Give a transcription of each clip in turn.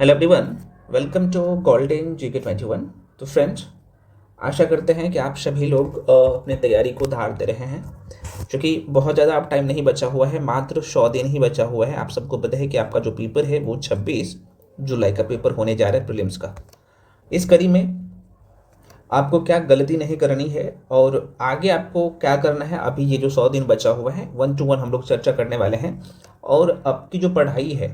Hello everyone, welcome to golden GK 21। तो friends, आशा करते हैं कि आप सभी लोग अपने तैयारी को धार दे रहे हैं, क्योंकि बहुत ज़्यादा आप टाइम नहीं बचा हुआ है, मात्र 100 दिन ही बचा हुआ है। आप सबको पता है कि आपका जो पेपर है वो 26 जुलाई का पेपर होने जा रहा है, प्रीलिम्स का। इस कड़ी में आपको क्या गलती नहीं करनी है और आगे आपको क्या करना है, अभी ये जो 100 दिन बचा हुआ है, 1 to 1 हम लोग चर्चा करने वाले हैं। और आपकी जो पढ़ाई है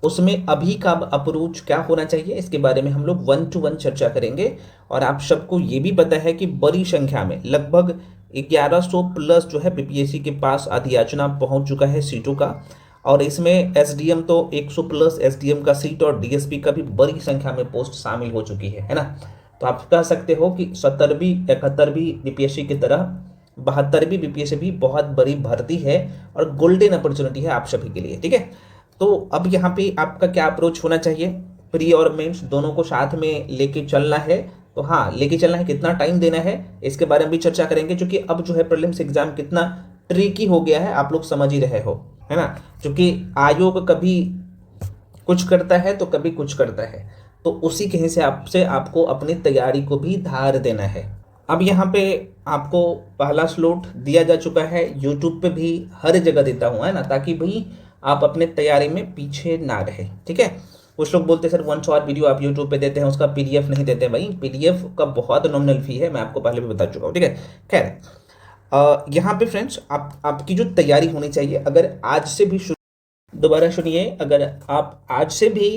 उसमें अभी का अप्रोच क्या होना चाहिए, इसके बारे में हम लोग 1 to 1 चर्चा करेंगे। और आप सबको ये भी पता है कि बड़ी संख्या में लगभग 1100 प्लस जो है पीपीएससी के पास अधियाचना पहुंच चुका है सीटों का। और इसमें एसडीएम तो 100 प्लस एसडीएम का सीट और डीएसपी का भी बड़ी संख्या में पोस्ट शामिल हो चुकी है ना। तो आप कह सकते हो कि 70वीं 71वीं बीपीएससी की तरह 72वीं बीपीएससी भी बहुत बड़ी भर्ती है और गोल्डन अपॉर्चुनिटी है आप सभी के लिए, ठीक है। तो अब यहाँ पे आपका क्या अप्रोच होना चाहिए, प्री और मेंस दोनों को साथ में लेके चलना है। तो हाँ, लेके चलना है, कितना टाइम देना है इसके बारे में भी चर्चा करेंगे, क्योंकि अब जो है प्रीलिम्स एग्जाम कितना ट्रिकी हो गया है आप लोग समझ ही रहे हो, है ना। क्योंकि आयोग कभी कुछ करता है तो कभी कुछ करता है, तो उसी के हिसाब से आपको अपनी तैयारी को भी धार देना है। अब यहाँ पे आपको पहला स्लॉट दिया जा चुका है, यूट्यूब पे भी हर जगह देता हूँ, है ना, ताकि भाई आप अपने तैयारी में पीछे ना रहे, ठीक है। कुछ लोग बोलते हैं सर 1 शॉर्ट वीडियो आप यूट्यूब पे देते हैं, उसका पीडीएफ नहीं देते। भाई पीडीएफ का बहुत नॉमिनल फी है, मैं आपको पहले भी बता चुका हूँ, ठीक है। खैर, यहाँ पे फ्रेंड्स आपकी जो तैयारी होनी चाहिए, अगर आज से भी दोबारा सुनिए, अगर आप आज से भी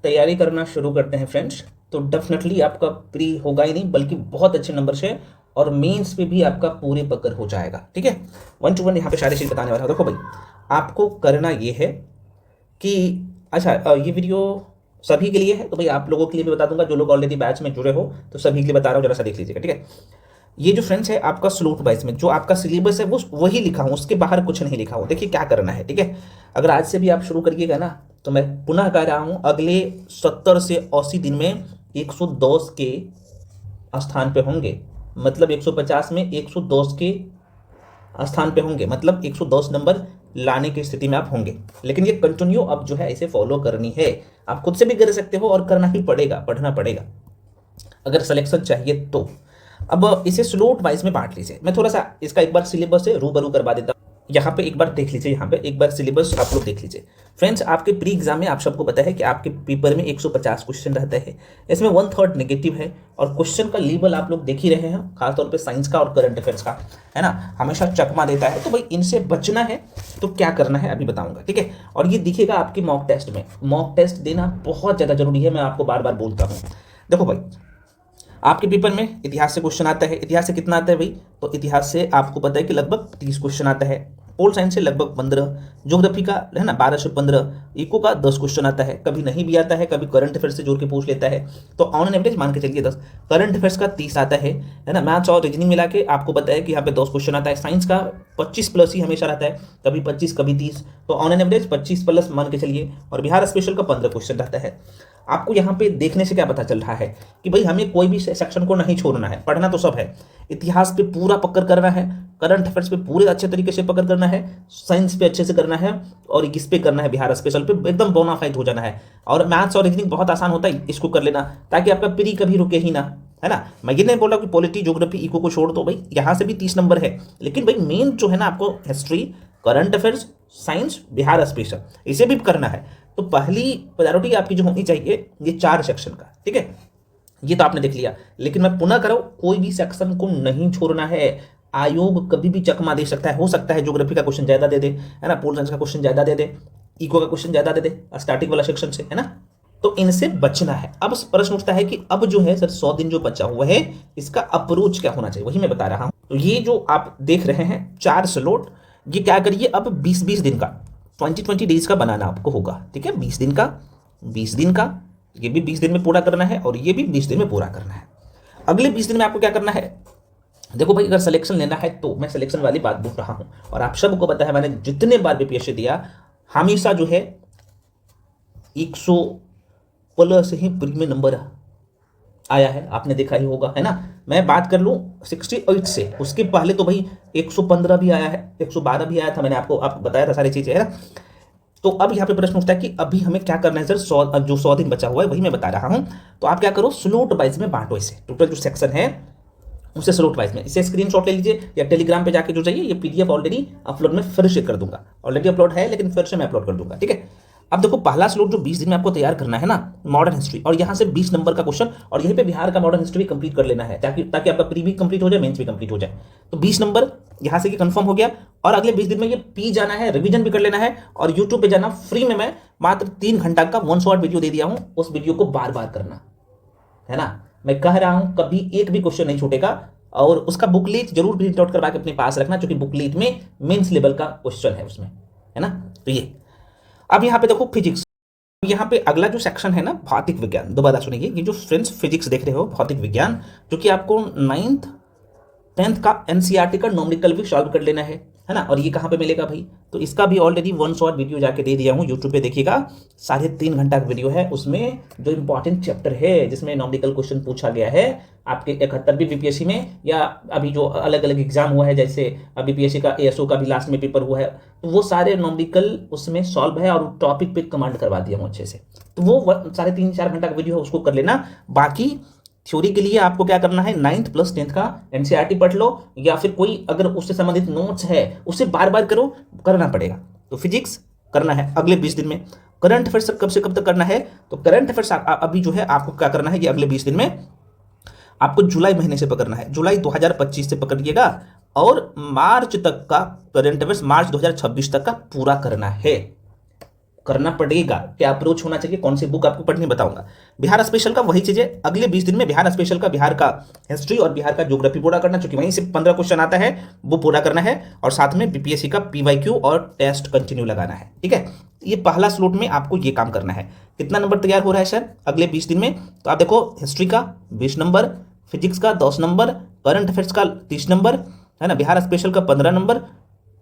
तैयारी करना शुरू करते हैं फ्रेंड्स, तो डेफिनेटली आपका प्री होगा ही नहीं बल्कि बहुत अच्छे नंबर से, और मेंस पे भी आपका पूरे पकड़ हो जाएगा, ठीक है। 1 to 1 यहाँ पे सारी चीज़ बताने वाला हूँ। देखो भाई, आपको करना ये है कि अच्छा, ये वीडियो सभी के लिए है, तो भाई आप लोगों के लिए भी बता दूंगा, जो लोग ऑलरेडी बैच में जुड़े हो तो सभी के लिए बता रहा हूँ, जरा सा देख लीजिएगा, ठीक है। ये जो फ्रेंड्स है आपका स्लॉट वाइज में जो आपका सिलेबस है वो वही लिखा हूँ, उसके बाहर कुछ नहीं लिखा हूँ। देखिए क्या करना है, ठीक है। अगर आज से भी आप शुरू करिएगा ना, तो मैं पुनः कह रहा हूँ, अगले 70 से 80 दिन में 110 के स्थान पे होंगे, मतलब 150 में 110 के स्थान पे होंगे, मतलब 110 नंबर लाने की स्थिति में आप होंगे। लेकिन ये कंटिन्यू अब जो है इसे फॉलो करनी है, आप खुद से भी कर सकते हो और करना ही पड़ेगा, पढ़ना पड़ेगा अगर सिलेक्शन चाहिए तो। अब इसे स्लॉट वाइज में बांट लीजिए। मैं थोड़ा सा इसका एक बार सिलेबस से रूबरू करवा देता हूँ। यहाँ पे एक बार देख लीजिए, यहाँ पे एक बार सिलेबस आप लोग देख लीजिए फ्रेंड्स। आपके प्री एग्जाम में आप सबको पता है कि आपके पेपर में 150 क्वेश्चन रहते हैं, इसमें 1/3 नेगेटिव है, और क्वेश्चन का लेवल आप लोग देख ही रहे हैं, खासतौर पे साइंस का और करंट अफेयर्स का, है ना, हमेशा चकमा देता है। तो भाई इनसे बचना है, तो क्या करना है अभी बताऊंगा, ठीक है। और ये दिखेगा आपके मॉक टेस्ट में, मॉक टेस्ट देना बहुत ज़्यादा जरूरी है, मैं आपको बार बार बोलता हूँ। देखो भाई, आपके पेपर में इतिहास से क्वेश्चन आता है, इतिहास से कितना आता है भाई, तो इतिहास से आपको पता है कि लगभग 30 क्वेश्चन आता है, पोल साइंस से लगभग 15, ज्योग्राफी का है ना 12 से 15, इको का 10 क्वेश्चन आता है, कभी नहीं भी आता है, कभी करंट अफेयर्स से जोड़ के पूछ लेता है, तो ऑन एन एवरेज मान के चलिए 10। करंट अफेयर्स का 30 आता है ना, मैथ्स और रीजनिंग मिला के आपको पता है कि यहाँ पे 10 क्वेश्चन आता है। साइंस का 25 प्लस ही हमेशा रहता है, कभी 25 कभी 30, तो ऑन एन एवरेज 25 प्लस मान के चलिए। और बिहार स्पेशल का 15 क्वेश्चन रहता है। आपको यहाँ पे देखने से क्या पता चल रहा है कि भाई हमें कोई भी सेक्शन को नहीं छोड़ना है, पढ़ना तो सब है। इतिहास पे पूरा पकड़ करना है, करंट अफेयर्स पे पूरे अच्छे तरीके से पकड़ करना है, साइंस पे अच्छे से करना है, और किस पे करना है, बिहार स्पेशल पे एकदम बोनाफाइड हो जाना है। और मैथ्स और रीजनिंग बहुत आसान होता है, इसको कर लेना, ताकि आपका प्री कभी रुके ही ना, है ना। मैं ये नहीं बोल रहा कि पॉलिटी ज्योग्राफी इको को छोड़ दो, भाई यहाँ से भी 30 नंबर है, लेकिन भाई मेन जो है ना आपको history, current affairs, science, Bihar special, इसे भी करना है। तो पहली प्रायोरिटी आपकी जो होनी चाहिए ये 4 सेक्शन का, ठीक है। ये तो आपने देख लिया, लेकिन मैं पुनः करो, कोई भी सेक्शन को नहीं छोड़ना है। आयोग कभी भी चकमा दे सकता है, हो सकता है ज्योग्राफी का क्वेश्चन ज्यादा दे दे, है ना, पोल साइंस का क्वेश्चन ज्यादा दे दे, इको का क्वेश्चन ज्यादा दे दे स्टार्टिंग वाला सेक्शन से, है ना। तो इनसे बचना है। अब प्रश्न उठता है कि अब जो है सर 100 दिन जो बचा हुआ है, इसका अप्रोच क्या होना चाहिए, वही मैं बता रहा हूं। तो ये जो आप देख रहे हैं 4 स्लॉट, ये क्या करिए, अब 20-20 दिन का, 20-20 डेज का बनाना आपको होगा, ठीक है। 20 दिन का, 20 दिन का, ये भी 20 दिन में पूरा करना है, और ये भी 20 दिन में पूरा करना है। अगले 20 दिन में आपको क्या करना है, देखो भाई, अगर सिलेक्शन लेना है तो मैं सिलेक्शन वाली बात बोल रहा हूं, और आप सबको पता है मैंने जितने बार बीपीएससी दिया, हमेशा जो है 100 प्लस ही प्री में नंबर आया है, आपने देखा ही होगा, है ना। मैं बात कर लूं 68 से, उसके पहले तो भाई 115 भी आया है, 112 भी आया था, मैंने आपको बताया था सारी चीजें, है ना। तो अब यहाँ पे प्रश्न उठता है कि अभी हमें क्या करना है सर, 100 दिन बचा हुआ है वही मैं बता रहा हूँ। तो आप क्या करो, स्लॉट वाइज में बांटो इसे, टोटल जो सेक्शन है उसे स्लॉट वाइज में। इसे स्क्रीनशॉट ले लीजिए या टेलीग्राम पे जाके जो चाहिए, ये पीडीएफ ऑलरेडी अपलोड में फिर से कर दूंगा, ऑलरेडी अपलोड है लेकिन फिर से मैं अपलोड कर दूंगा, ठीक है। अब देखो पहला स्लॉट जो 20 दिन में आपको तैयार करना है ना, मॉडर्न हिस्ट्री, और यहाँ से 20 नंबर का क्वेश्चन, और यहीं पे बिहार का मॉडर्न हिस्ट्री कंप्लीट कर लेना है ताकि ताकि आपका प्री भी कंप्लीट हो जाए, मेंस भी कंप्लीट हो जाए। तो 20 नंबर यहाँ से कंफर्म हो गया, और अगले 20 दिन में ये पी जाना है, रिवीजन भी कर लेना है, और यूट्यूब पे जाना फ्री में। मैं मात्र 3 घंटा का 1 शॉर्ट वीडियो दे दिया हूँ, उस वीडियो को बार बार करना है ना। मैं कह रहा हूं कभी एक भी क्वेश्चन नहीं छूटेगा, और उसका बुकलेट जरूर प्रिंट आउट करवा के अपने पास रखना, क्योंकि बुकलेट में मेंस लेवल का क्वेश्चन है उसमें, है ना। तो ये अब यहाँ पे देखो फिजिक्स, यहाँ पे अगला जो सेक्शन है ना भौतिक विज्ञान, दोबारा सुनिए, ये जो फ्रेंड्स फिजिक्स देख रहे हो भौतिक विज्ञान, जो कि आपको 9th 10th का एनसीईआरटी का न्यूमेरिकल भी सॉल्व कर लेना है ना। और ये कहाँ पे मिलेगा भाई, तो इसका भी ऑलरेडी 1 शॉर्ट वीडियो जाके दे दिया हूँ, यूट्यूब पे देखिएगा, 3.5 घंटा का वीडियो है। उसमें जो इंपॉर्टेंट चैप्टर है जिसमें न्यूमेरिकल क्वेश्चन पूछा गया है आपके 71वीं बीपीएससी में, या अभी जो अलग अलग एग्जाम हुआ है, जैसे बीपीएससी का एएसओ का भी लास्ट में पेपर हुआ है, तो वो सारे न्यूमेरिकल उसमें सॉल्व है, और टॉपिक पे कमांड करवा दिया हूँ अच्छे से। तो वो 3.5-4 घंटा का वीडियो है, उसको कर लेना। बाकी थ्योरी के लिए आपको क्या करना है, 9th प्लस 10th का एनसीईआरटी पढ़ लो, या फिर कोई अगर उससे संबंधित नोट्स है उसे बार बार करो, करना पड़ेगा। तो फिजिक्स करना है अगले 20 दिन में। करंट अफेयर्स कब से कब तक करना है, तो करंट अफेयर्स अभी जो है आपको क्या करना है, ये अगले 20 दिन में आपको जुलाई महीने से पकड़ना है, जुलाई 2025 से पकड़िएगा, और मार्च तक का करंट अफेयर्स, मार्च 2026 तक का पूरा करना पड़ेगा। क्या अप्रोच होना चाहिए, कौन सी बुक आपको पढ़नी बताऊंगा। बिहार स्पेशल का वही चीज है, अगले 20 दिन में बिहार स्पेशल का, बिहार का हिस्ट्री और बिहार का ज्योग्राफी पूरा करना, क्योंकि वहीं से 15 क्वेश्चन आता है, वो पूरा करना है, और साथ में बीपीएससी का पीवाईक्यू और टेस्ट कंटिन्यू लगाना है, ठीक है। ये पहला स्लॉट में आपको ये काम करना है। कितना नंबर तैयार हो रहा है सर अगले 20 दिन में, तो आप देखो हिस्ट्री का 20 नंबर, फिजिक्स का 10 नंबर, करंट अफेयर्स का 30 नंबर, है ना, बिहार स्पेशल का 15 नंबर,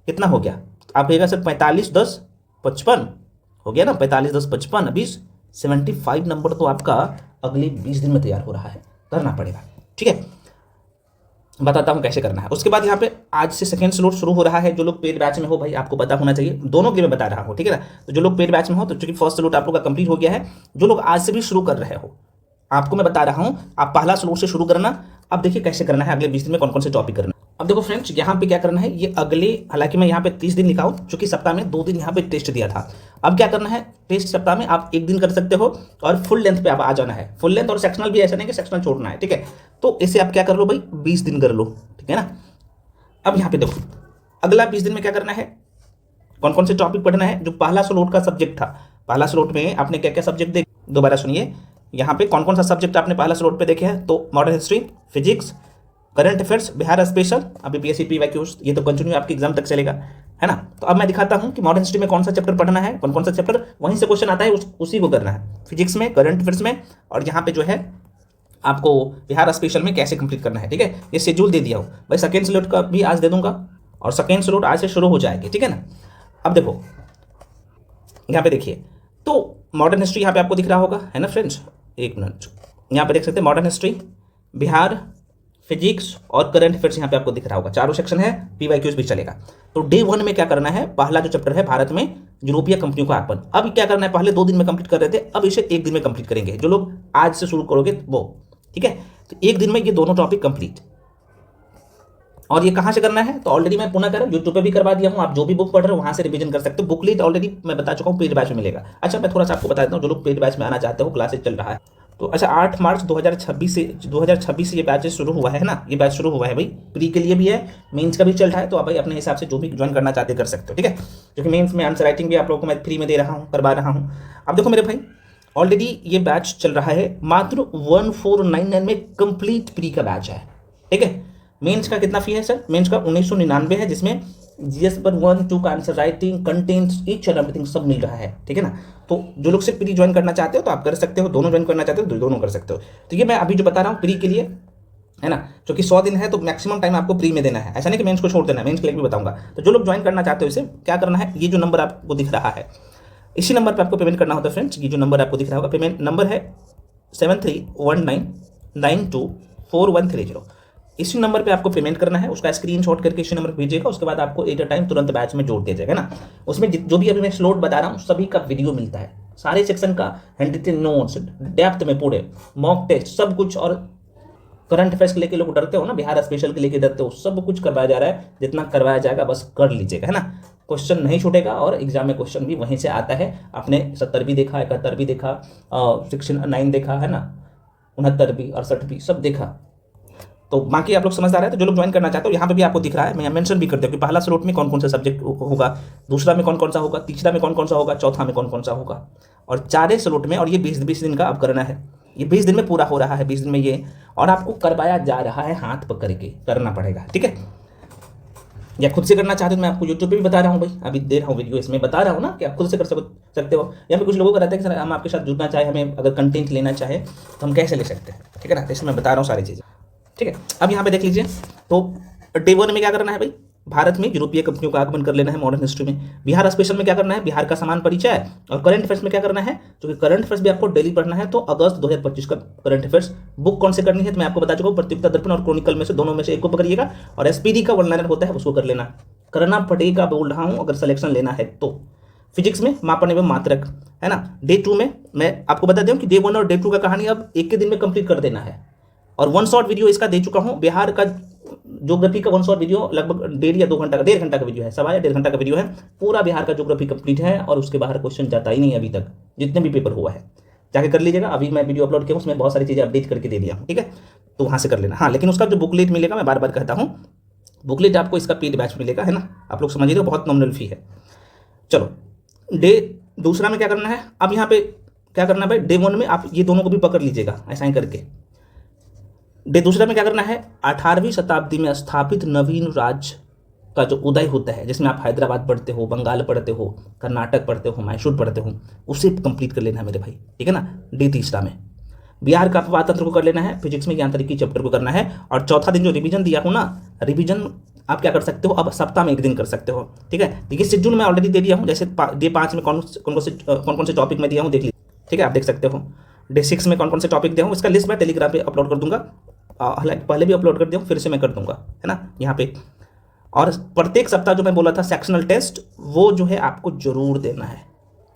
कितना हो गया, आप कहेगा सर 45 10 55 हो गया ना, 45 10 55 20 75 नंबर तो आपका अगले 20 दिन में तैयार हो रहा है, करना पड़ेगा, ठीक है। बताता हूं कैसे करना है। उसके बाद यहाँ पे आज से सेकंड स्लॉट शुरू हो रहा है। जो लोग पेड बैच में हो भाई, आपको पता होना चाहिए, दोनों के लिए मैं बता रहा हूँ, ठीक है ना। तो जो लोग पेड बैच में हो, तो चूंकि फर्स्ट स्लॉट आप लोग का कंप्लीट हो गया है, जो लोग आज से भी शुरू कर रहे हो, आपको मैं बता रहा हूँ, आप पहला स्लॉट से शुरू करना। अब देखिए कैसे करना है, अगले 20 दिन में कौन कौन से टॉपिक करना है। अब देखो फ्रेंड्स, यहाँ पे क्या करना है, ये अगले, हालांकि मैं यहाँ पे 30 दिन लिखा हूँ, चूंकि सप्ताह में 2 दिन यहाँ पे टेस्ट दिया था। अब क्या करना है, टेस्ट सप्ताह में आप 1 दिन कर सकते हो, और फुल लेंथ पे आप आ जाना है। फुल लेंथ और सेक्शनल भी, ऐसा नहीं कि सेक्शनल छोड़ना है, ठीक है। तो इसे आप क्या कर लो भाई, 20 दिन कर लो, ठीक है ना। अब यहाँ पे देखो अगला 20 दिन में क्या करना है, कौन कौन से टॉपिक पढ़ना है। जो पहला स्लॉट का सब्जेक्ट था, पहला स्लॉट में आपने क्या क्या सब्जेक्ट देखे, दोबारा सुनिए, यहाँ पे कौन कौन सा सब्जेक्ट आपने पहला स्लॉट पे देखे हैं। तो modern history, physics, current affairs, Bihar special, अभी बीपीएससी पीवाईक्यूज, ये तो कंटिन्यू आपकी एग्जाम तक चलेगा, है ना। तो अब मैं दिखाता हूँ कि मॉडर्न हिस्ट्री में कौन सा चैप्टर पढ़ना है, कौन कौन सा चैप्टर वहीं से क्वेश्चन आता है, उसी को करना है। फिजिक्स में, करंट अफेयर्स में, और यहाँ पे जो है आपको बिहार स्पेशल में कैसे कंप्लीट करना है, ठीक है। ये शेड्यूल दे दिया हूँ भाई, सेकेंड स्लॉट का भी आज दे दूंगा, और सेकेंड स्लॉट आज से शुरू हो जाएगी, ठीक है ना। अब देखो यहाँ पे देखिए, तो मॉडर्न हिस्ट्री यहाँ पे आपको दिख रहा होगा, है ना फ्रेंड्स, एक मिनट, यहाँ पे देख सकते हैं मॉडर्न हिस्ट्री, बिहार, फिजिक्स और करंट अफेयर्स यहाँ पे आपको दिख रहा होगा, चारों सेक्शन है, पीवाईक्यूज भी चलेगा। तो डे 1 में क्या करना है, पहला जो चैप्टर है भारत में यूरोपीय कंपनियों का आगमन। अब क्या करना है, पहले 2 दिन में कंप्लीट कर रहे थे, अब इसे 1 दिन में कंप्लीट करेंगे, जो लोग आज से शुरू करोगे वो, ठीक है। तो 1 दिन में ये दोनों टॉपिक कंप्लीट। और ये कहाँ से करना है, तो ऑलरेडी मैं पुनः कर यूट्यूब पे भी करवा दिया हूँ, आप जो भी बुक पढ़ रहे हो वहाँ से रिवीजन कर सकते हो। बुकलेट ऑलरेडी मैं बता चुका हूँ, पेड बैच में मिलेगा। अच्छा मैं थोड़ा सा आपको बता देता हूँ, जो लोग पेड बैच में आना चाहते हो, क्लासेज चल रहा है, तो अच्छा 8 मार्च 2026 से ये बैचेस शुरू हुआ है ना, ये बैच शुरू हुआ है भाई, प्री के लिए भी है, मेंस का भी चल रहा है। तो आप भाई अपने हिसाब से जो भी ज्वाइन करना चाहते कर सकते हो, ठीक है। क्योंकि मेंस में आंसर राइटिंग भी आप लोगों को मैं फ्री में दे रहा हूँ, करवा रहा हूँ। अब देखो मेरे भाई, ऑलरेडी ये बैच चल रहा है, मात्र 1499 में कंप्लीट प्री का बैच है, ठीक है। मेंस का कितना फी है सर, मेंस का 1999 है, जिसमें जीएस पर 1 2 का answer writing, contents, each and everything सब मिल रहा है, ठीक है ना। तो जो लोग सिर्फ प्री ज्वाइन करना चाहते हो तो आप कर सकते हो, दोनों ज्वाइन करना चाहते हो तो दोनों कर सकते हो। तो ये मैं अभी जो बता रहा हूँ प्री के लिए, है ना, क्योंकि 100 दिन है तो मैक्सिमम टाइम आपको प्री में देना है, ऐसा नहीं कि मेंस को छोड़ देना है, मेंस के लिए भी बताऊंगा। तो जो लोग ज्वाइन करना चाहते हो इसे क्या करना है, ये जो नंबर आपको दिख रहा है, इसी नंबर पर आपको पेमेंट करना होता है फ्रेंड्स। ये जो नंबर आपको दिख रहा होगा, पेमेंट नंबर है 7319924130। इसी नंबर पे आपको पेमेंट करना है, उसका स्क्रीनशॉट करके इसी नंबर पे भेजिएगा। उसके बाद आपको एट अ टाइम तुरंत बैच में जोड़ दिया जाएगा ना। उसमें जो भी अभी मैं स्लॉट बता रहा हूँ सभी का वीडियो मिलता है, सारे सेक्शन का हैंड रिटन नोट्स डेप्थ में पूरे मॉक टेस्ट सब कुछ। और करंट अफेयर्स के लेके लोग डरते हो ना, बिहार स्पेशल के लेके डरते हो, सब कुछ करवाया जा रहा है। जितना करवाया जाएगा बस कर लीजिएगा, है ना। क्वेश्चन नहीं छूटेगा और एग्जाम में क्वेश्चन भी वहीं से आता है। आपने 70 भी देखा, 71 भी देखा, 69 देखा, है ना, 69 भी, 68 भी, सब देखा। तो बाकी आप लोग समझदार है। तो जो लोग ज्वाइन करना चाहते हो यहाँ पे भी आपको दिख रहा है, मैं मेंशन भी करते हो कि पहला स्लॉट में कौन कौन सा सब्जेक्ट होगा, दूसरा में कौन कौन सा होगा, तीसरा में कौन कौन सा होगा, चौथा में कौन कौन सा होगा, और चारे स्लॉट में। और ये 20 दिन का अब करना है, ये 20 दिन में पूरा हो रहा है, 20 दिन में ये। और आपको करवाया जा रहा है हाथ पकड़ के, करना पड़ेगा, ठीक है। या खुद से करना चाहते हो, मैं आपको यूट्यूब पे भी बता रहा हूँ भाई, अभी दे रहा हूँ वीडियो, इसमें बता रहा हूँ ना कि आप खुद से कर सकते हो। या फिर कुछ लोगों का रहता है कि सर हम आपके साथ जुड़ना चाहे, हमें अगर कंटेंट लेना चाहे तो हम कैसे ले सकते हैं, ठीक है ना। इसमें मैं बता रहा हूँ सारी चीज़ें, ठीक है। अब यहाँ पे देख लीजिए, तो डे 1 में क्या करना है भाई, भारत में यूरोपीय कंपनियों का आगमन कर लेना है मॉडर्न हिस्ट्री में। बिहार स्पेशल में क्या करना है, बिहार का समान परिचय। और करंट अफेयर्स में क्या करना है, क्योंकि करंट अफेयर्स भी आपको डेली पढ़ना है, तो अगस्त 2025 का करंट अफेयर्स बुक कौन से करनी है तो मैं आपको बता चुका हूँ, प्रतियोगिता दर्पण और क्रॉनिकल में से दोनों में से एक को पकड़िएगा। और एसपीडी का वन लाइनर होता है उसको कर लेना, करना पड़ेगा, बोल रहा हूँ, अगर सिलेक्शन लेना है तो। फिजिक्स में मापन एवं मात्रक, है ना। डे 2 में मैं आपको बता दूं कि डे 1 और डे 2 का कहानी अब एक के दिन में कंप्लीट कर देना है। और 1 शॉट वीडियो इसका दे चुका हूँ, बिहार का ज्योग्राफी का 1 शॉट वीडियो लगभग 1.5 या 2 घंटा का, 1.5 घंटा का वीडियो है, 1.5 या 1.5 घंटा का वीडियो है। पूरा बिहार का ज्योग्राफी कंप्लीट है और उसके बाहर क्वेश्चन जाता ही नहीं अभी तक, जितने भी पेपर हुआ है। जाके कर लीजिएगा, अभी मैं वीडियो अपलोड किया उसमें बहुत सारी चीज़ें अपडेट करके दे दिया हूँ, ठीक है। तो वहाँ से कर लेना। हाँ, लेकिन उसका जो बुकलेट मिलेगा, मैं बार बार कहता हूँ, बुकलेट आपको इसका पेड बैच मिलेगा, है ना। आप लोग समझिए, बहुत नॉमिनल फी है। चलो, डे दूसरा में क्या करना है, अब यहाँ पे क्या करना है भाई, डे 1 में आप ये दोनों को भी पकड़ लीजिएगा ऐसा ही करके। डे दूसरा में क्या करना है, 18वीं शताब्दी में स्थापित नवीन राज्य का जो उदय होता है, जिसमें आप हैदराबाद पढ़ते हो, बंगाल पढ़ते हो, कर्नाटक पढ़ते हो, मैसूर पढ़ते हो, उसे कंप्लीट कर लेना है मेरे भाई, ठीक है ना। डे तीसरा में बिहार का अपवाद तंत्र को कर लेना है, फिजिक्स में यांत्रिकी चैप्टर को करना है। और चौथा दिन जो रिवीजन दिया हूँ ना, रिवीजन आप क्या कर सकते हो, अब सप्ताह में एक दिन कर सकते हो, ठीक है। देखिए शेड्यूल मैं ऑलरेडी दे दिया हूँ, जैसे डे 5 में कौन कौन से टॉपिक में दिया हूँ देख लीजिए, ठीक है, आप देख सकते हो। डे 6 में कौन कौन से टॉपिक दिया हूँ, इसका लिस्ट मैं टेलीग्राम पे अपलोड कर दूंगा, हालांकि पहले भी अपलोड कर दिया हूँ, फिर से मैं कर दूंगा, है ना, यहाँ पे। और प्रत्येक सप्ताह जो मैं बोला था सेक्शनल टेस्ट, वो जो है आपको जरूर देना है,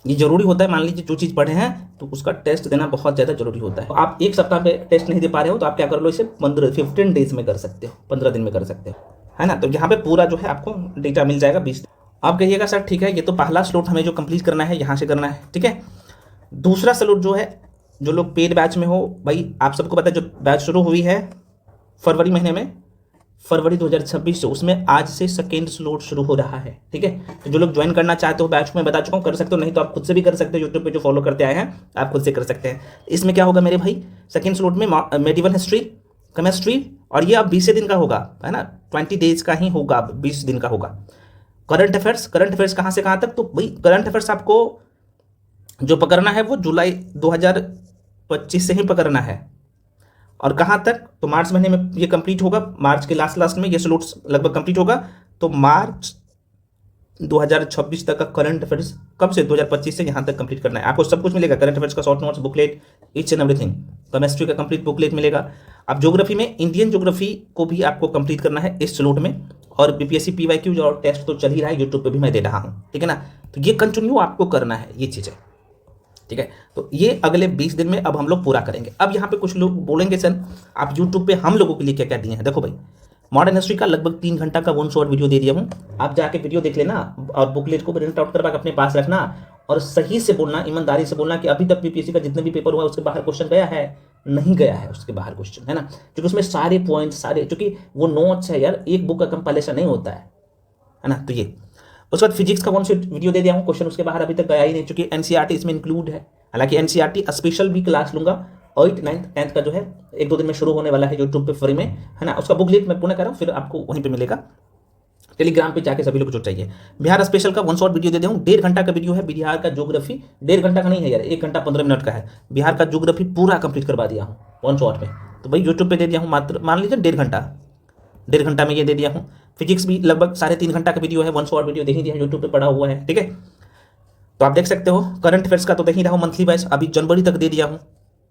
ये जरूरी होता है। मान लीजिए जो चीज़ पढ़े हैं तो उसका टेस्ट देना बहुत ज़्यादा जरूरी होता है। तो आप एक सप्ताह पे टेस्ट नहीं दे पा रहे हो तो आप क्या कर लो, इसे 15 डेज में कर सकते हो, 15 दिन में कर सकते हो, है ना। तो यहाँ पे पूरा जो है आपको डेटा मिल जाएगा 20। आप कहिएगा सर ठीक है, ये तो पहला स्लॉट हमें जो कंप्लीट करना है यहाँ से करना है, ठीक है। दूसरा स्लॉट जो है, जो लोग पेड बैच में हो भाई, आप सबको पता है जो बैच शुरू हुई है फरवरी महीने में, फरवरी 2026 से, उसमें आज से सेकेंड स्लॉट शुरू हो रहा है, ठीक है। तो जो लोग ज्वाइन करना चाहते हो बैच में, बता चुका हूँ, कर सकते हो, नहीं तो आप खुद से भी कर सकते हो, यूट्यूब पे जो फॉलो करते आए हैं आप खुद से कर सकते हैं। इसमें क्या होगा मेरे भाई, सेकेंड स्लॉट में मेडिवल हिस्ट्री, केमिस्ट्री, और ये अब 20 दिन का होगा, है ना, 20 डेज का ही होगा, 20 दिन का होगा। करंट अफेयर्स कहाँ से कहाँ तक, तो भाई करंट अफेयर्स आपको जो पकड़ना है वो जुलाई 2025 से ही पकड़ना है। और कहाँ तक, तो मार्च महीने में ये कंप्लीट होगा, मार्च के लास्ट में ये स्लॉट्स लगभग कंप्लीट होगा। तो मार्च 2026 तक का करंट अफेयर्स, कब से, 2025 से यहाँ तक कंप्लीट करना है। आपको सब कुछ मिलेगा, करंट अफेयर्स का short notes, booklet, each and everything. Chemistry का कंप्लीट बुकलेट मिलेगा। अब ज्योग्राफी में इंडियन ज्योग्राफी को भी आपको कंप्लीट करना है इस स्लॉट में। और बीपीएससी पीवाईक्यू और टेस्ट तो चल ही रहा है, यूट्यूब पे भी मैं दे रहा हूँ, ठीक है ना। तो ये कंटिन्यू आपको करना है ये चीज़ें, ठीक है। तो ये अगले 20 दिन में अब हम लोग पूरा करेंगे। अब यहाँ पे कुछ लोग बोलेंगे सर आप यूट्यूब पे हम लोगों के लिए क्या क्या दिए हैं। देखो भाई, मॉडर्न हिस्ट्री का लगभग 3 घंटा का 1 शॉट वीडियो दे दिया हूँ, आप जाके वीडियो देख लेना और बुकलेट को प्रिंट आउट करवा के अपने पास रखना। और सही से बोलना, ईमानदारी से बोलना कि अभी तक बीपीएससी का जितने भी पेपर हुआ उसके बाहर क्वेश्चन गया है, नहीं गया है उसके बाहर क्वेश्चन, है ना। क्योंकि उसमें सारे पॉइंट सारे, क्योंकि वो नोट्स है यार, एक बुक का कंपाइलेशन नहीं होता है ना। तो ये उसके बाद फिजिक्स का 1 शॉट वीडियो दे दिया हूँ, क्वेश्चन उसके बाहर अभी तक गया ही नहीं, चूंकि एनसीईआरटी इसमें इंक्लूड है। हालांकि एनसीईआरटी स्पेशल भी क्लास लूंगा 8th 9th 10th का जो है 1-2 दिन में शुरू होने वाला है यूट्यूब पे फ्री में, है ना। उसका बुकलेट मैं पुनः कर रहा हूँ, फिर आपको वहीं पे मिलेगा, टेलीग्राम पे जाके सभी लोग जो चाहिए। बिहार स्पेशल का 1 शॉट वीडियो दे दिया हूँ, 1.5 घंटा का वीडियो है। बिहार का ज्योग्राफी 1.5 घंटा का नहीं है यार, 1 घंटा 15 मिनट का है। बिहार का ज्योग्राफी पूरा कंप्लीट करवा दिया हूँ 1 शॉट में। तो भाई यूट्यूब पे दे दिया हूँ मात्र, मान लीजिए 1.5 घंटा में ये दे दिया हूँ। फिजिक्स भी लगभग 3.5 घंटा का वीडियो है, 1 शॉट वीडियो दे ही दिया, यूट्यूब पे पड़ा हुआ है, ठीक है। तो आप देख सकते हो। करंट अफेयर्स का तो देख ही रहा हूँ, मंथली वाइज अभी जनवरी तक दे दिया हूँ,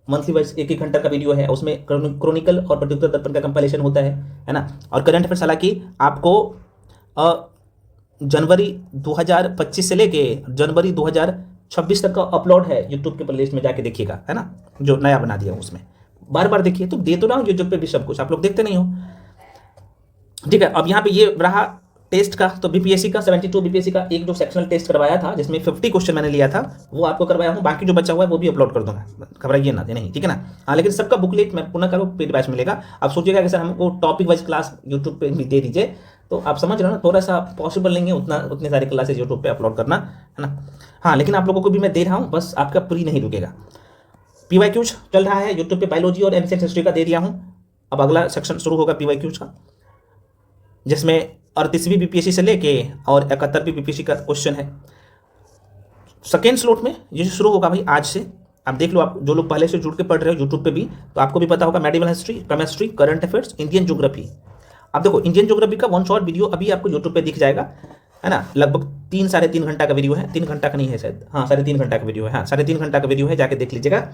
मंथली वाइज 1-1 घंटा का वीडियो है, उसमें क्रॉनिकल और प्रत्युत्तर दर्पण का कंपाइलेशन होता है ना। और करंट अफेयर्स हालांकि आपको जनवरी 2025 से लेके जनवरी 2026 तक का अपलोड है यूट्यूब के प्लेलिस्ट में, जाके देखिएगा, है ना, जो नया बना दिया उसमें बार बार देखिए। तो दे तो रहा हूँ यूट्यूब पे भी सब कुछ, आप लोग देखते नहीं हो, ठीक है। अब यहाँ पे ये रहा टेस्ट का, तो बीपीएससी का 72 बीपीएससी का एक जो सेक्शनल टेस्ट करवाया था जिसमें 50 क्वेश्चन मैंने लिया था वो आपको करवाया हूँ, बाकी जो बचा हुआ है वो भी अपलोड कर दूंगा, घबराइए ना, नहीं, ठीक है ना। हाँ, लेकिन सबका बुकलेट मैं पुनः करूँ पेड बैच मिलेगा। आप सोचिएगा कि सर हमको टॉपिक वाइज क्लास यूट्यूब पे भी दे दीजिए, तो आप समझ रहे हो ना, थोड़ा सा पॉसिबल नहीं है उतने सारे क्लासेज यूट्यूब पे अपलोड करना, है ना। हाँ, लेकिन आप लोगों को भी मैं दे रहा हूँ, बस आपका प्री नहीं रुकेगा। पीवाईक्यूज चल रहा है यूट्यूब पे, बायोलॉजी और एंशिएंट हिस्ट्री का दे दिया हूँ। अब अगला सेक्शन शुरू होगा पीवाईक्यूज का, जिसमें 38वीं बीपीएससी से लेके और 71वीं बीपीएससी का क्वेश्चन है। सेकेंड स्लॉट में ये शुरू होगा भाई आज से, आप देख लो, आप जो लोग पहले से जुड़ के पढ़ रहे हो यूट्यूब पे भी, तो आपको भी पता होगा medieval history, chemistry, current affairs, Indian geography. अब देखो इंडियन ज्योग्राफी का 1 शॉर्ट वीडियो अभी आपको यूट्यूब पे दिख जाएगा, है ना, लगभग 3-3.5 घंटा का वीडियो है, 3 घंटा का नहीं है शायद, हाँ 3.5 घंटा का वीडियो है, हाँ 3.5 घंटा का वीडियो है, जाके देख लीजिएगा।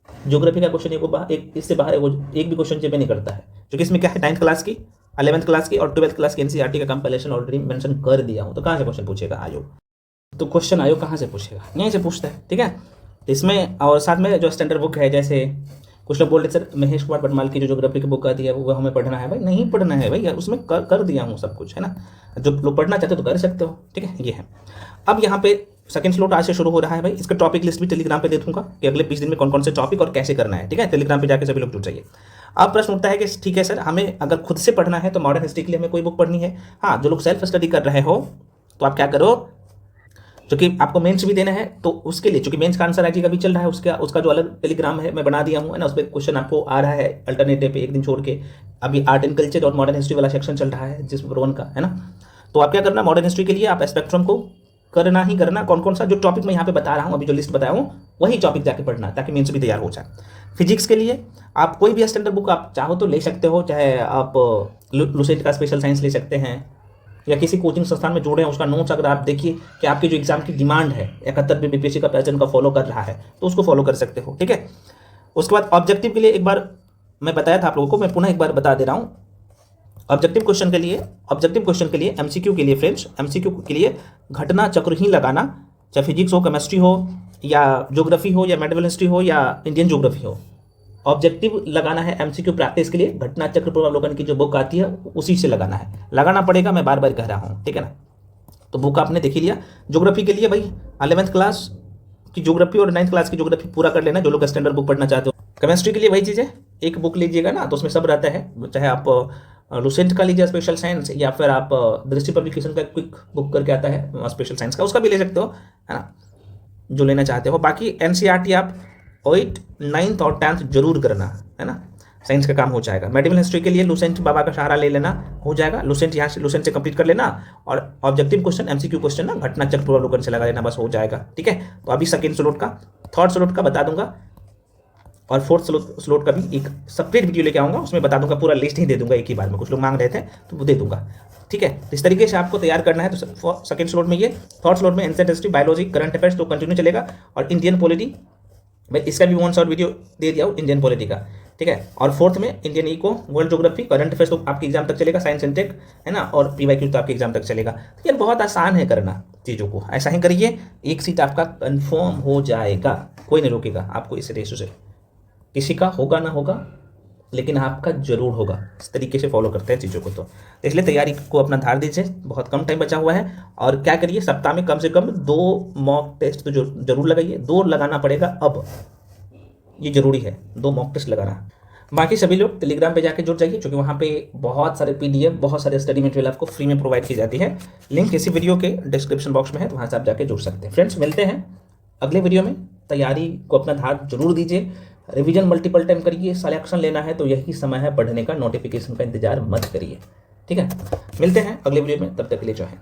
ज्योग्राफी का क्वेश्चन एक इससे बाहर वो एक भी क्वेश्चन चेपे नहीं करता है, क्योंकि इसमें क्या है 9th क्लास की, 11th क्लास की और 12th क्लास की एनसीईआरटी का कंपाइलेशन ऑलरेडी मेंशन कर दिया हूँ। तो कहाँ से क्वेश्चन पूछेगा आयोग, तो क्वेश्चन आयोग कहाँ से पूछेगा, यहीं से पूछता है, ठीक है। इसमें और साथ में जो स्टैंडर्ड बुक है, जैसे कुछ लोग बोल रहे सर महेश कुमार पटमाल की जो ज्योग्राफी की बुक आती है वो हमें पढ़ना है, भाई नहीं पढ़ना है भाई, उसमें कर दिया हूँ सब कुछ, है ना। जो लोग पढ़ना चाहते हो तो कर सकते हो, ठीक है, ये है। अब यहाँ पे सेकंड स्लॉट आज से शुरू हो रहा है भाई, इसका टॉपिक लिस्ट भी टेलीग्राम पे दे दूंगा कि अगले 20 दिन में कौन कौन से टॉपिक और कैसे करना है, ठीक है। टेलीग्राम पे जाकर सभी लोग जुड़ जाइए। अब प्रश्न उठता है कि ठीक है सर, हमें अगर खुद से पढ़ना है तो मॉडर्न हिस्ट्री के लिए हमें कोई बुक पढ़नी है। हाँ, जो लोग सेल्फ स्टडी कर रहे हो तो आप क्या करो, क्योंकि आपको मेंस भी देना है, तो उसके लिए चूंकि मेंस का आंसर आईटी का भी चल रहा है, उसका जो अलग टेलीग्राम है मैं बना दिया हूँ, है ना, उस पर क्वेश्चन आपको आ रहा है अल्टरनेटिव पे एक दिन छोड़ के। अभी आर्ट एंड कल्चर और मॉडर्न हिस्ट्री वाला सेक्शन चल रहा है जिस पेपर 1 का, है ना। तो आप क्या करना, मॉडर्न हिस्ट्री के लिए आप स्पेक्ट्रम को करना ही करना, कौन कौन सा जो टॉपिक मैं यहाँ पे बता रहा हूँ, अभी जो लिस्ट बताया हूँ वही टॉपिक जाके पढ़ना, ताकि मेंस भी तैयार हो जाए। फिजिक्स के लिए आप कोई भी स्टैंडर्ड बुक आप चाहो तो ले सकते हो, चाहे आप लुसेंट का स्पेशल साइंस ले सकते हैं, या किसी कोचिंग संस्थान में जुड़े हैं उसका नोट्स अगर आप देखिए कि आपकी जो एग्जाम की डिमांड है 71वीं बीपीएससी का पैटर्न का फॉलो कर रहा है तो उसको फॉलो कर सकते हो, ठीक है। उसके बाद ऑब्जेक्टिव के लिए एक बार मैं बताया था आप लोगों को, मैं पुनः एक बार बता दे रहा हूँ। ऑब्जेक्टिव क्वेश्चन के लिए एमसीक्यू के लिए फ्रेंड्स, एमसीक्यू के लिए घटना चक्र ही लगाना, चाहे फिजिक्स हो, केमिस्ट्री हो, या ज्योग्राफी हो, या मेडिवल हिस्ट्री हो, या इंडियन ज्योग्राफी हो। ऑब्जेक्टिव लगाना है एमसीक्यू प्रैक्टिस के लिए, घटना चक्र पूर्वावलोकन की जो बुक आती है उसी से लगाना पड़ेगा, मैं बार बार कह रहा हूँ, ठीक है ना। तो बुक आपने देख ही लिया। ज्योग्राफी के लिए भाई 11th क्लास की ज्योग्राफी और 9th क्लास की ज्योग्राफी पूरा कर लेना, जो लोग स्टैंडर्ड बुक पढ़ना चाहते हो। केमिस्ट्री के लिए वही चीज़ है, एक बुक लीजिएगा ना तो उसमें सब रहता है, चाहे आप लुसेंट का लीजिए स्पेशल साइंस, या फिर आप दृष्टि पब्लिकेशन का क्विक बुक करके आता है स्पेशल साइंस का, उसका भी ले सकते हो, है ना, जो लेना चाहते हो। बाकी एनसीईआरटी आप 8th, 9th और 10th जरूर करना, है ना, साइंस का काम हो जाएगा। मेडिकल हिस्ट्री के लिए लुसेंट बाबा का सहारा ले लेना, हो जाएगा। लुसेंट यहाँ से लुसेंट से कंप्लीट कर लेना, और ऑब्जेक्टिव क्वेश्चन एमसीक्यू क्वेश्चन ना घटना चक्र पूर्वावलोकन से लगा लेना, बस हो जाएगा, ठीक है। तो अभी सेकेंड स्लॉट का, थर्ड स्लॉट का बता दूंगा, और फोर्थ स्लॉट का भी एक सेपरेट वीडियो लेके आऊँगा, उसमें बता दूंगा, पूरा लिस्ट ही दे दूंगा एक ही बार में, कुछ लोग मांग रहे थे तो वो दे दूंगा, ठीक है। इस तरीके से आपको तैयार करना है। तो सेकंड स्लॉट में ये, थर्ड स्लॉट में ancient history, biology, current affairs तो कंटिन्यू चलेगा, और इंडियन पॉलिटी मैं इसका भी 1 शॉर्ट वीडियो दे दिया हूँ इंडियन पॉलिटी का, ठीक है। और फोर्थ में Indian eco, world geography, current affairs तो आपकी एग्जाम तक चलेगा, साइंस एंड टेक, है ना, और पीवाईक्यू तो आपकी एग्जाम तक चलेगा। तो यार बहुत आसान है करना चीज़ों को, ऐसा ही करिए, एक सीट आपका कन्फर्म हो जाएगा, कोई नहीं रोकेगा आपको इस रेशो से। किसी का होगा ना होगा, लेकिन आपका जरूर होगा। इस तरीके से फॉलो करते हैं चीज़ों को, तो इसलिए तैयारी को अपना धार दीजिए, बहुत कम टाइम बचा हुआ है। और क्या करिए, सप्ताह में कम से कम 2 मॉक टेस्ट तो जरूर लगाइए, 2 लगाना पड़ेगा, अब ये जरूरी है 2 मॉक टेस्ट लगाना। बाकी सभी लोग टेलीग्राम पे जाके जुड़ जाइए, क्योंकि वहाँ पे बहुत सारे पीडीएफ, बहुत सारे स्टडी मटेरियल आपको फ्री में प्रोवाइड की जाती है। लिंक इसी वीडियो के डिस्क्रिप्शन बॉक्स में है, तो वहाँ से आप जाके जुड़ सकते हैं। फ्रेंड्स, मिलते हैं अगले वीडियो में। तैयारी को अपना धार जरूर दीजिए, रिवीजन मल्टीपल टाइम करिए, सिलेक्शन लेना है तो यही समय है पढ़ने का, नोटिफिकेशन का इंतजार मत करिए, ठीक है। मिलते हैं अगले वीडियो में, तब तक के लिए जय हिंद।